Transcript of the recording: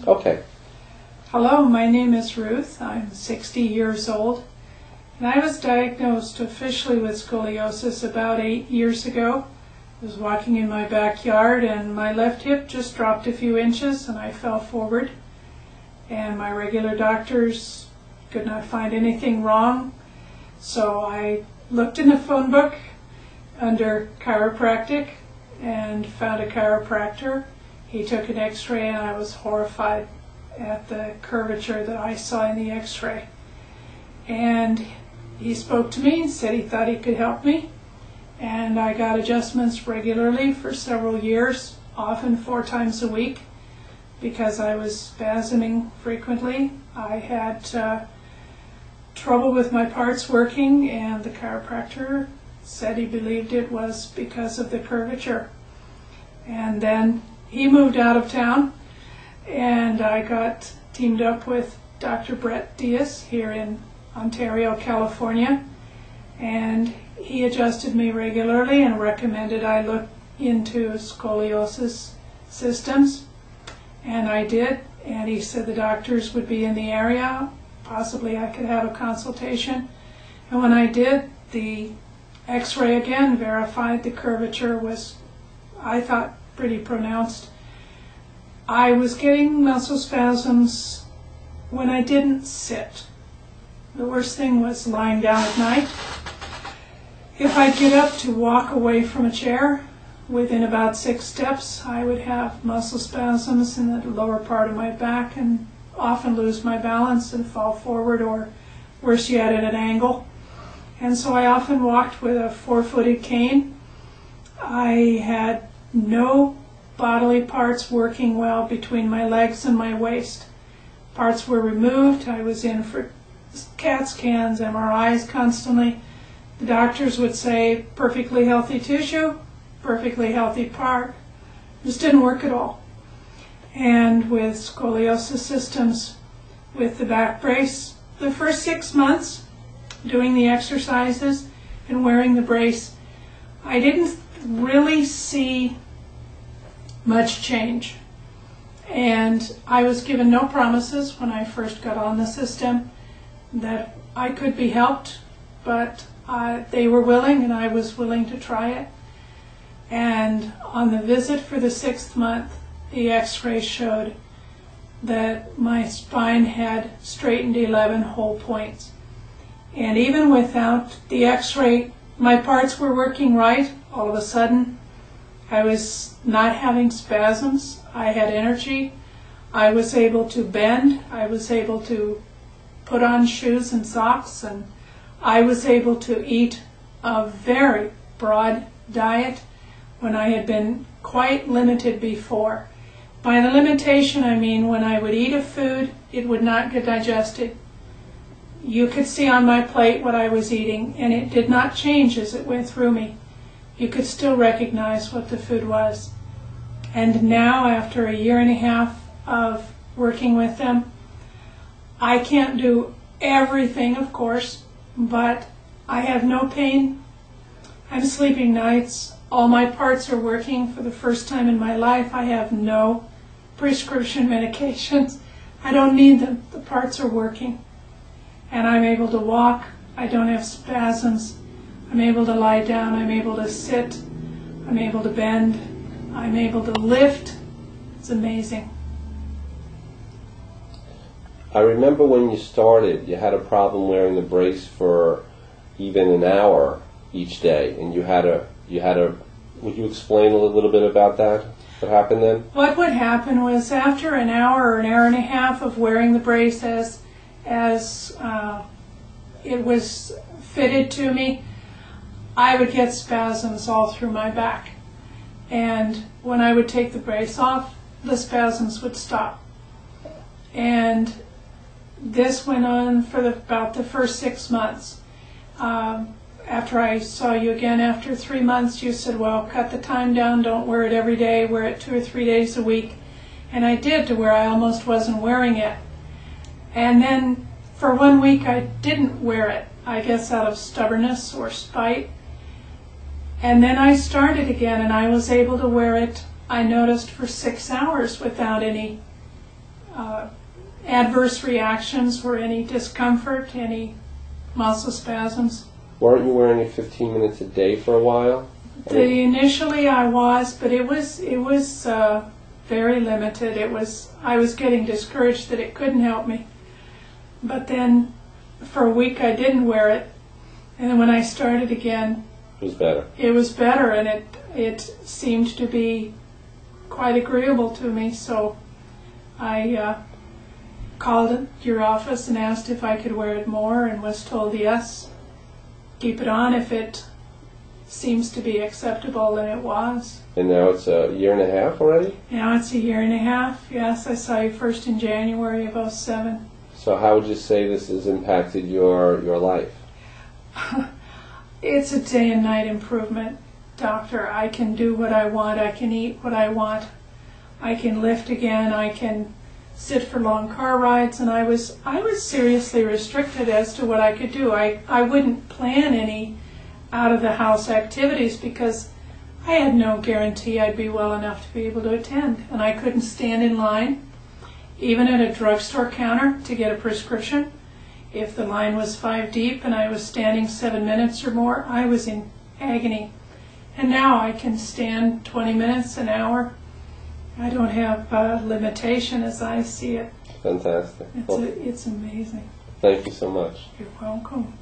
Okay. Hello, my name is Ruth. I'm 60 years old, and I was diagnosed officially with scoliosis about 8 years ago. I was walking in my backyard and my left hip just dropped a few inches and I fell forward. And my regular doctors could not find anything wrong. So I looked in the phone book under chiropractic and found a chiropractor. He took an x-ray and I was horrified at the curvature that I saw in the x-ray. And he spoke to me and said he thought he could help me. And I got adjustments regularly for several years, often 4 times a week, because I was spasming frequently. I had trouble with my parts working, and the chiropractor said he believed it was because of the curvature. And then he moved out of town, and I got teamed up with Dr. Brett Diaz here in Ontario, California, and he adjusted me regularly and recommended I look into scoliosis systems, and I did. And he said the doctors would be in the area, possibly I could have a consultation. And when I did, the x-ray again verified the curvature was, I thought, pretty pronounced. I was getting muscle spasms when I didn't sit. The worst thing was lying down at night. If I get up to walk away from a chair, within about 6 steps, I would have muscle spasms in the lower part of my back and often lose my balance and fall forward, or worse yet, at an angle. And so I often walked with a 4-footed cane. I had no bodily parts working well between my legs and my waist. Parts were removed. I was in for CAT scans, MRIs constantly. The doctors would say perfectly healthy tissue, perfectly healthy part. This didn't work at all. And with scoliosis systems, with the back brace, the first 6 months doing the exercises and wearing the brace, I didn't really see much change. And I was given no promises when I first got on the system that I could be helped, but they were willing and I was willing to try it. And on the visit for the 6th month, the x-ray showed that my spine had straightened 11 whole points. And even without the x-ray, my parts were working right. All of a sudden, I was not having spasms. I had energy. I was able to bend. I was able to put on shoes and socks, and I was able to eat a very broad diet when I had been quite limited before. By the limitation, I mean when I would eat a food, it would not get digested. You could see on my plate what I was eating, and it did not change as it went through me. You could still recognize what the food was. And now, after 1.5 years of working with them, I can't do everything, of course, but I have no pain. I'm sleeping nights. All my parts are working for the first time in my life. I have no prescription medications. I don't need them. The parts are working. And I'm able to walk. I don't have spasms. I'm able to lie down. I'm able to sit. I'm able to bend. I'm able to lift. It's amazing. I remember when you started, you had a problem wearing the brace for even an hour each day, and you had a. Would you explain a little bit about that? What happened then? What would happen was after an hour or 1.5 hours of wearing the brace as it was fitted to me, I would get spasms all through my back. And when I would take the brace off, the spasms would stop. And this went on for about the first 6 months. After I saw you again after 3 months, you said, well, cut the time down, don't wear it every day, wear it 2 or 3 days a week. And I did, to where I almost wasn't wearing it. And then for 1 week I didn't wear it, I guess out of stubbornness or spite. And then I started again and I was able to wear it, I noticed, for 6 hours without any adverse reactions or any discomfort, any muscle spasms. Weren't you wearing it 15 minutes a day for a while? Initially I was, but it was very limited. I was getting discouraged that it couldn't help me. But then for a week I didn't wear it, and then when I started again, it was better. It was better, and it seemed to be quite agreeable to me. So I called your office and asked if I could wear it more, and was told yes. Keep it on if it seems to be acceptable, and it was. And now it's a year and a half already? Now it's a year and a half, yes. I saw you first in January of 2007. So how would you say this has impacted your life? It's a day and night improvement, Doctor. I can do what I want. I can eat what I want. I can lift again. I can sit for long car rides. And I was seriously restricted as to what I could do. I wouldn't plan any out-of-the-house activities because I had no guarantee I'd be well enough to be able to attend. And I couldn't stand in line, even at a drugstore counter, to get a prescription. If the line was 5 deep and I was standing 7 minutes or more, I was in agony. And now I can stand 20 minutes, an hour. I don't have a limitation as I see it. Fantastic. It's amazing. Thank you so much. You're welcome.